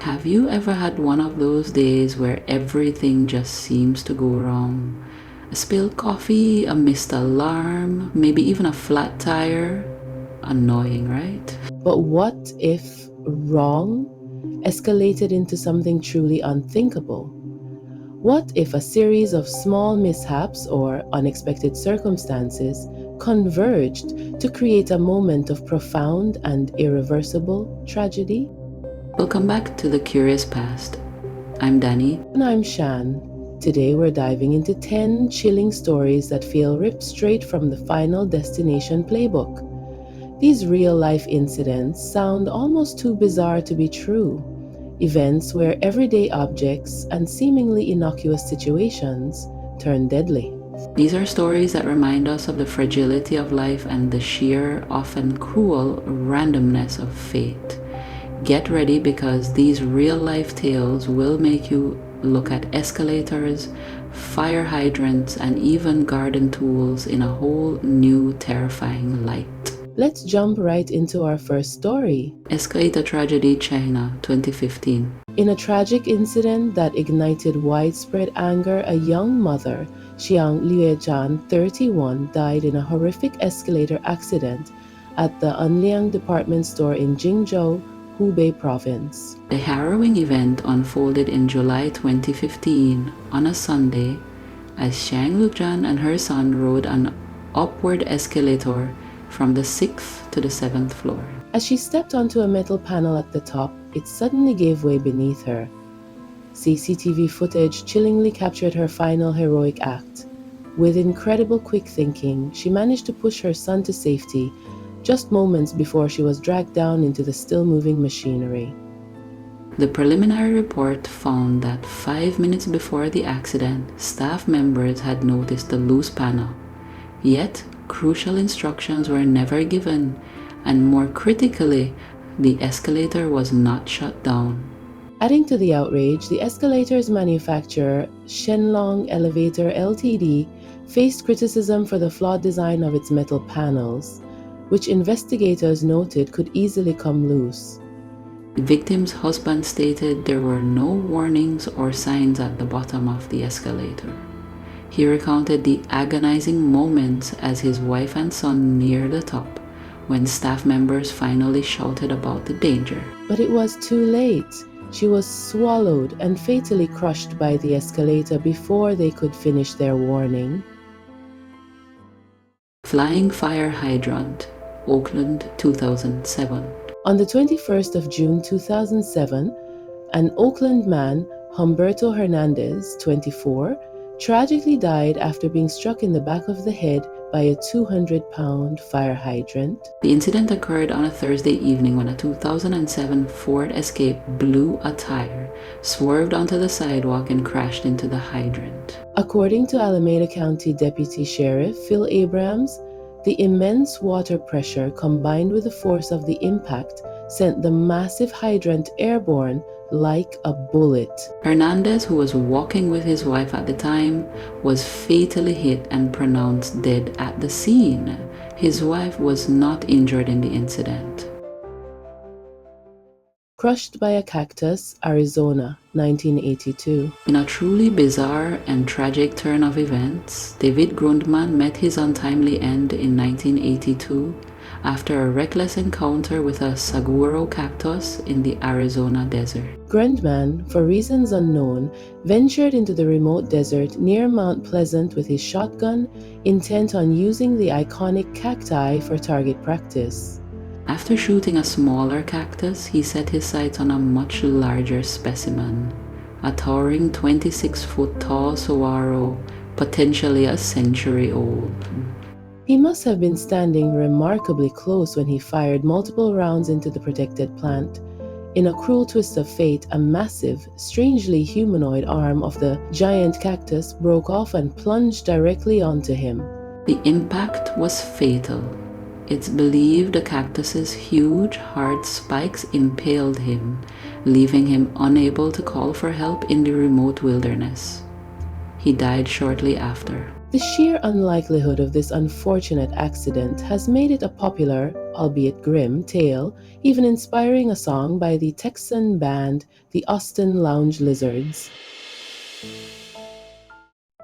Have you ever had one of those days where everything just seems to go wrong? A spilled coffee, a missed alarm, maybe even a flat tire? Annoying, right? But what if wrong escalated into something truly unthinkable? What if a series of small mishaps or unexpected circumstances converged to create a moment of profound and irreversible tragedy? Welcome back to The Curious Past. I'm Danny. And I'm Shan. Today we're diving into 10 chilling stories that feel ripped straight from the Final Destination playbook. These real-life incidents sound almost too bizarre to be true. Events where everyday objects and seemingly innocuous situations turn deadly. These are stories that remind us of the fragility of life and the sheer, often cruel, randomness of fate. Get ready because these real-life tales will make you look at escalators, fire hydrants, and even garden tools in a whole new terrifying light. Let's jump right into our first story. Escalator Tragedy, China, 2015. In a tragic incident that ignited widespread anger, a young mother, Xiang Liejian, 31, died in a horrific escalator accident at the Anliang department store in Jingzhou, Hubei province. The harrowing event unfolded in July 2015 on a Sunday as Xiang Lujian and her son rode an upward escalator from the 6th to the 7th floor. As she stepped onto a metal panel at the top, it suddenly gave way beneath her. CCTV footage chillingly captured her final heroic act. With incredible quick thinking, she managed to push her son to safety just moments before she was dragged down into the still-moving machinery. The preliminary report found that 5 minutes before the accident, staff members had noticed the loose panel. Yet, crucial instructions were never given, and more critically, the escalator was not shut down. Adding to the outrage, the escalator's manufacturer, Shenlong Elevator Ltd., faced criticism for the flawed design of its metal panels, which investigators noted could easily come loose. The victim's husband stated there were no warnings or signs at the bottom of the escalator. He recounted the agonizing moments as his wife and son neared the top, when staff members finally shouted about the danger. But it was too late. She was swallowed and fatally crushed by the escalator before they could finish their warning. Flying fire hydrant, Oakland, 2007. On the 21st of June 2007, an Oakland man, Humberto Hernandez, 24, tragically died after being struck in the back of the head by a 200-pound fire hydrant. The incident occurred on a Thursday evening when a 2007 Ford Escape blew a tire, swerved onto the sidewalk, and crashed into the hydrant. According to Alameda County Deputy Sheriff Phil Abrams, the immense water pressure combined with the force of the impact sent the massive hydrant airborne like a bullet. Hernandez, who was walking with his wife at the time, was fatally hit and pronounced dead at the scene. His wife was not injured in the incident. Crushed by a cactus, Arizona, 1982. In a truly bizarre and tragic turn of events, David Grundmann met his untimely end in 1982 after a reckless encounter with a saguaro cactus in the Arizona desert. Grundmann, for reasons unknown, ventured into the remote desert near Mount Pleasant with his shotgun, intent on using the iconic cacti for target practice. After shooting a smaller cactus, he set his sights on a much larger specimen, a towering 26-foot tall saguaro, potentially a century old. He must have been standing remarkably close when he fired multiple rounds into the protected plant. In a cruel twist of fate, a massive, strangely humanoid arm of the giant cactus broke off and plunged directly onto him. The impact was fatal. It's believed the cactus's huge, hard spikes impaled him, leaving him unable to call for help in the remote wilderness. He died shortly after. The sheer unlikelihood of this unfortunate accident has made it a popular, albeit grim, tale, even inspiring a song by the Texan band the Austin Lounge Lizards.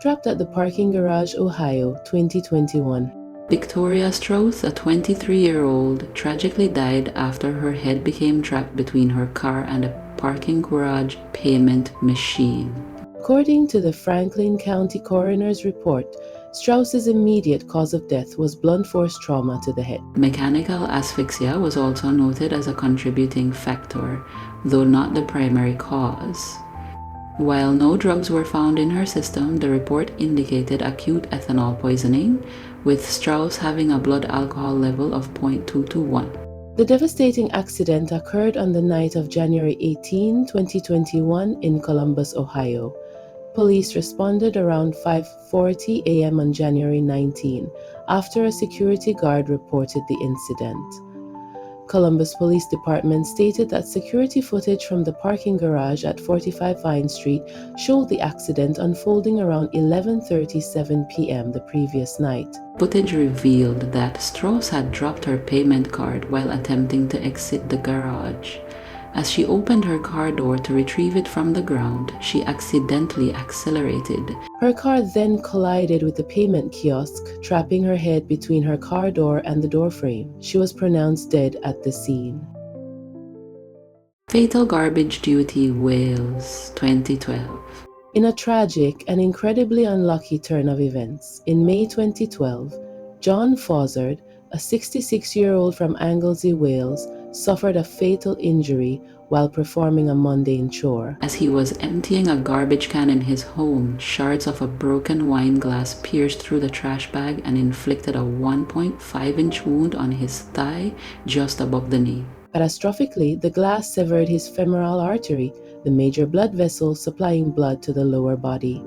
Trapped at the parking garage, Ohio, 2021. Victoria Strauss, a 23-year-old, tragically died after her head became trapped between her car and a parking garage payment machine. According to the Franklin County Coroner's report, Strauss's immediate cause of death was blunt force trauma to the head. Mechanical asphyxia was also noted as a contributing factor, though not the primary cause. While no drugs were found in her system, the report indicated acute ethanol poisoning, with Strauss having a blood alcohol level of 0.221. The devastating accident occurred on the night of January 18, 2021 in Columbus, Ohio. Police responded around 5:40 a.m. on January 19 after a security guard reported the incident. Columbus Police Department stated that security footage from the parking garage at 45 Vine Street showed the accident unfolding around 11:37 p.m. the previous night. Footage revealed that Strauss had dropped her payment card while attempting to exit the garage. As she opened her car door to retrieve it from the ground, she accidentally accelerated. Her car then collided with the payment kiosk, trapping her head between her car door and the doorframe. She was pronounced dead at the scene. Fatal Garbage Duty, Wales, 2012. In a tragic and incredibly unlucky turn of events, in May 2012, John Fozzard, a 66-year-old from Anglesey, Wales, suffered a fatal injury while performing a mundane chore. As he was emptying a garbage can in his home, shards of a broken wine glass pierced through the trash bag and inflicted a 1.5-inch wound on his thigh just above the knee. Catastrophically, the glass severed his femoral artery, the major blood vessel supplying blood to the lower body.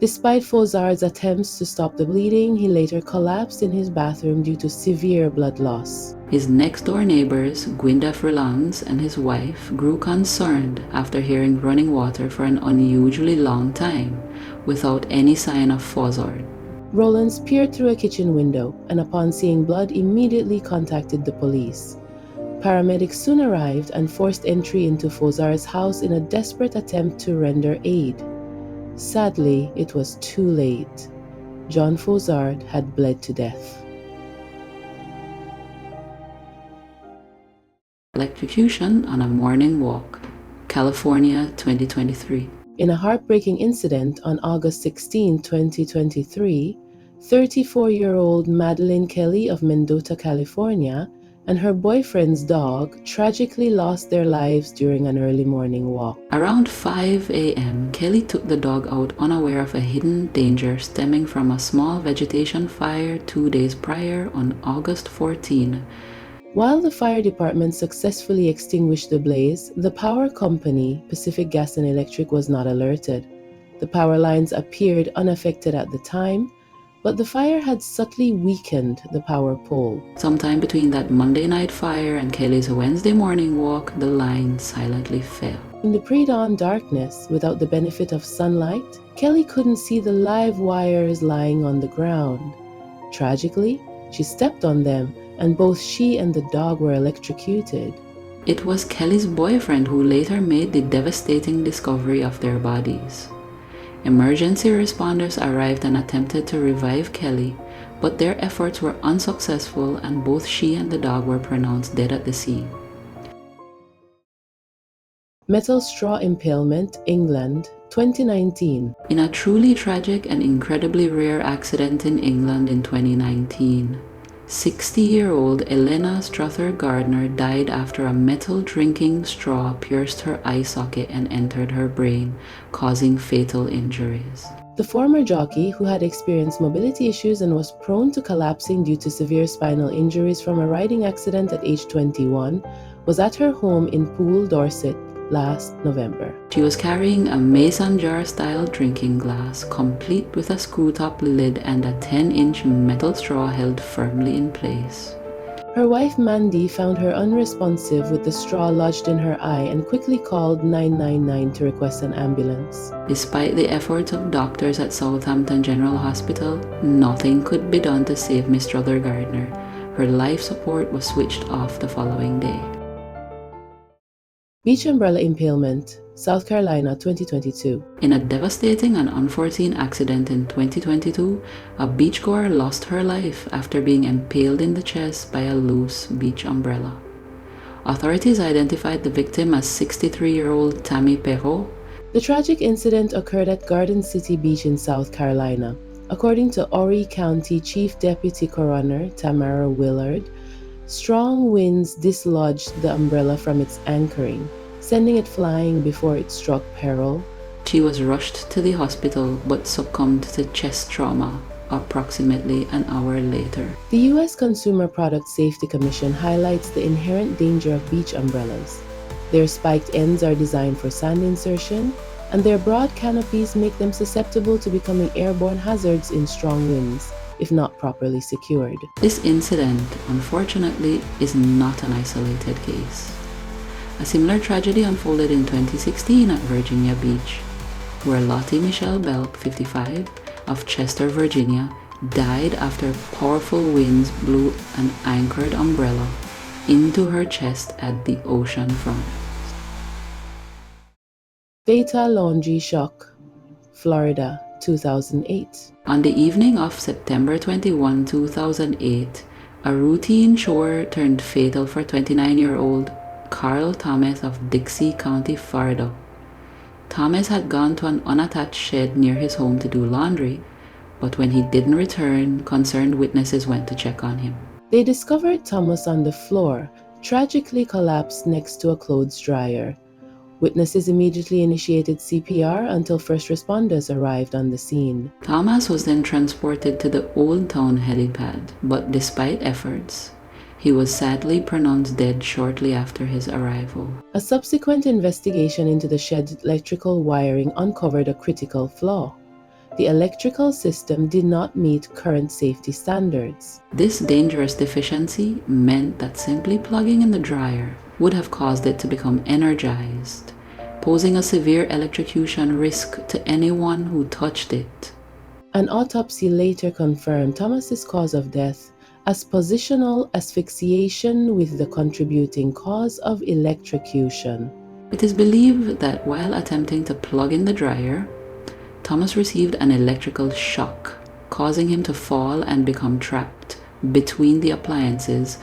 Despite Fozzard's attempts to stop the bleeding, he later collapsed in his bathroom due to severe blood loss. His next-door neighbors, Gwynda Freelance and his wife, grew concerned after hearing running water for an unusually long time, without any sign of Fozzard. Rollins peered through a kitchen window and upon seeing blood immediately contacted the police. Paramedics soon arrived and forced entry into Fozzard's house in a desperate attempt to render aid. Sadly, it was too late. John Fozzard had bled to death. Electrocution on a morning walk, California, 2023. In a heartbreaking incident on August 16, 2023, 34-year-old Madeline Kelly of Mendota, California, and her boyfriend's dog tragically lost their lives during an early morning walk. Around 5 a.m., Kelly took the dog out unaware of a hidden danger stemming from a small vegetation fire 2 days prior on August 14. While the fire department successfully extinguished the blaze, the power company, Pacific Gas and Electric, was not alerted. The power lines appeared unaffected at the time, but the fire had subtly weakened the power pole. Sometime between that Monday night fire and Kelly's Wednesday morning walk, the line silently fell. In the pre-dawn darkness, without the benefit of sunlight, Kelly couldn't see the live wires lying on the ground. Tragically, she stepped on them, and both she and the dog were electrocuted. It was Kelly's boyfriend who later made the devastating discovery of their bodies. Emergency responders arrived and attempted to revive Kelly, but their efforts were unsuccessful and both she and the dog were pronounced dead at the scene. Metal straw impalement, England, 2019. In a truly tragic and incredibly rare accident in England in 2019, 60-year-old Elena Strother Gardner died after a metal drinking straw pierced her eye socket and entered her brain, causing fatal injuries. The former jockey, who had experienced mobility issues and was prone to collapsing due to severe spinal injuries from a riding accident at age 21, was at her home in Poole, Dorset, last November. She was carrying a mason jar-style drinking glass, complete with a screw-top lid and a 10-inch metal straw held firmly in place. Her wife Mandy found her unresponsive with the straw lodged in her eye and quickly called 999 to request an ambulance. Despite the efforts of doctors at Southampton General Hospital, nothing could be done to save Miss Strother Gardner. Her life support was switched off the following day. Beach umbrella impalement, South Carolina, 2022. In a devastating and unforeseen accident in 2022, a beachgoer lost her life after being impaled in the chest by a loose beach umbrella. Authorities identified the victim as 63-year-old Tammy Perrault. The tragic incident occurred at Garden City Beach in South Carolina. According to Horry County Chief Deputy Coroner Tamara Willard, strong winds dislodged the umbrella from its anchoring, sending it flying before it struck Perrault. She was rushed to the hospital but succumbed to chest trauma approximately an hour later. The U.S. Consumer Product Safety Commission highlights the inherent danger of beach umbrellas. Their spiked ends are designed for sand insertion, and their broad canopies make them susceptible to becoming airborne hazards in strong winds, if not properly secured. This incident, unfortunately, is not an isolated case. A similar tragedy unfolded in 2016 at Virginia Beach, where Lottie Michelle Belk, 55, of Chester, Virginia, died after powerful winds blew an anchored umbrella into her chest at the ocean front. Fatal laundry shock, Florida, 2008. On the evening of September 21, 2008, a routine chore turned fatal for 29-year-old Carl Thomas of Dixie County, Florida. Thomas had gone to an unattached shed near his home to do laundry, but when he didn't return, concerned witnesses went to check on him. They discovered Thomas on the floor, tragically collapsed next to a clothes dryer. Witnesses immediately initiated CPR until first responders arrived on the scene. Thomas was then transported to the Old Town helipad, but despite efforts, he was sadly pronounced dead shortly after his arrival. A subsequent investigation into the shed's electrical wiring uncovered a critical flaw. The electrical system did not meet current safety standards. This dangerous deficiency meant that simply plugging in the dryer would have caused it to become energized, posing a severe electrocution risk to anyone who touched it. An autopsy later confirmed Thomas's cause of death as positional asphyxiation with the contributing cause of electrocution. It is believed that while attempting to plug in the dryer, Thomas received an electrical shock, causing him to fall and become trapped between the appliances,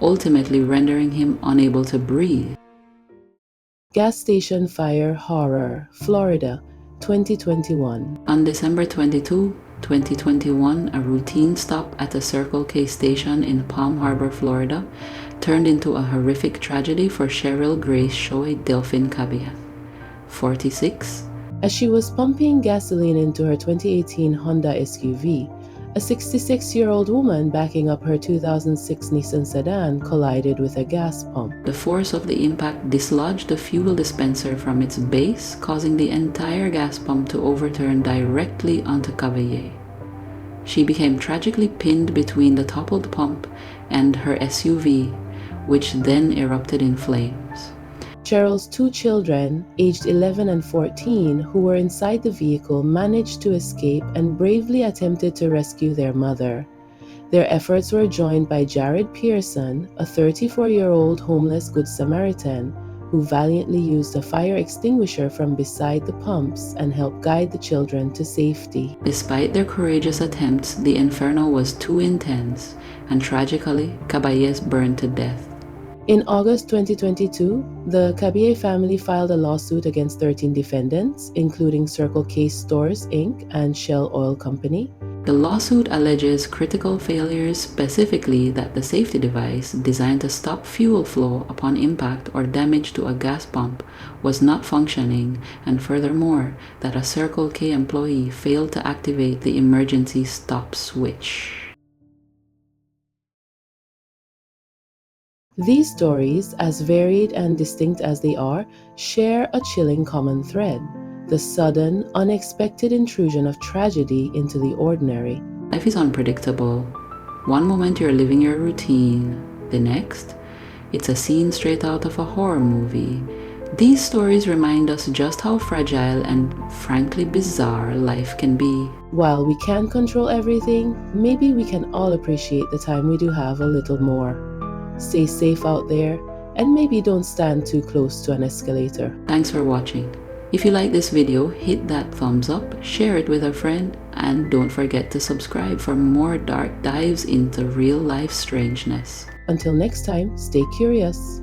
ultimately rendering him unable to breathe. Gas station fire horror, Florida, 2021. On December 22, 2021, a routine stop at a Circle K station in Palm Harbor, Florida, turned into a horrific tragedy for Cheryl Grace Shoy Delphine Cabian, 46. As she was pumping gasoline into her 2018 Honda SUV, a 66-year-old woman backing up her 2006 Nissan sedan collided with a gas pump. The force of the impact dislodged the fuel dispenser from its base, causing the entire gas pump to overturn directly onto Cavalier. She became tragically pinned between the toppled pump and her SUV, which then erupted in flames. Cheryl's two children, aged 11 and 14, who were inside the vehicle, managed to escape and bravely attempted to rescue their mother. Their efforts were joined by Jared Pearson, a 34-year-old homeless Good Samaritan, who valiantly used a fire extinguisher from beside the pumps and helped guide the children to safety. Despite their courageous attempts, the inferno was too intense, and tragically, Caballes burned to death. In August 2022, the Cabier family filed a lawsuit against 13 defendants, including Circle K Stores, Inc. and Shell Oil Company. The lawsuit alleges critical failures, specifically that the safety device designed to stop fuel flow upon impact or damage to a gas pump was not functioning, and furthermore, that a Circle K employee failed to activate the emergency stop switch. These stories, as varied and distinct as they are, share a chilling common thread: the sudden, unexpected intrusion of tragedy into the ordinary. Life is unpredictable. One moment you're living your routine, The next, it's a scene straight out of a horror movie. These stories remind us just how fragile and frankly bizarre life can be. While we can't control everything, maybe we can all appreciate the time we do have a little more. Stay safe out there, and maybe don't stand too close to an escalator. Thanks for watching. If you like this video, hit that thumbs up, share it with a friend, and don't forget to subscribe for more dark dives into real life strangeness. Until next time, stay curious.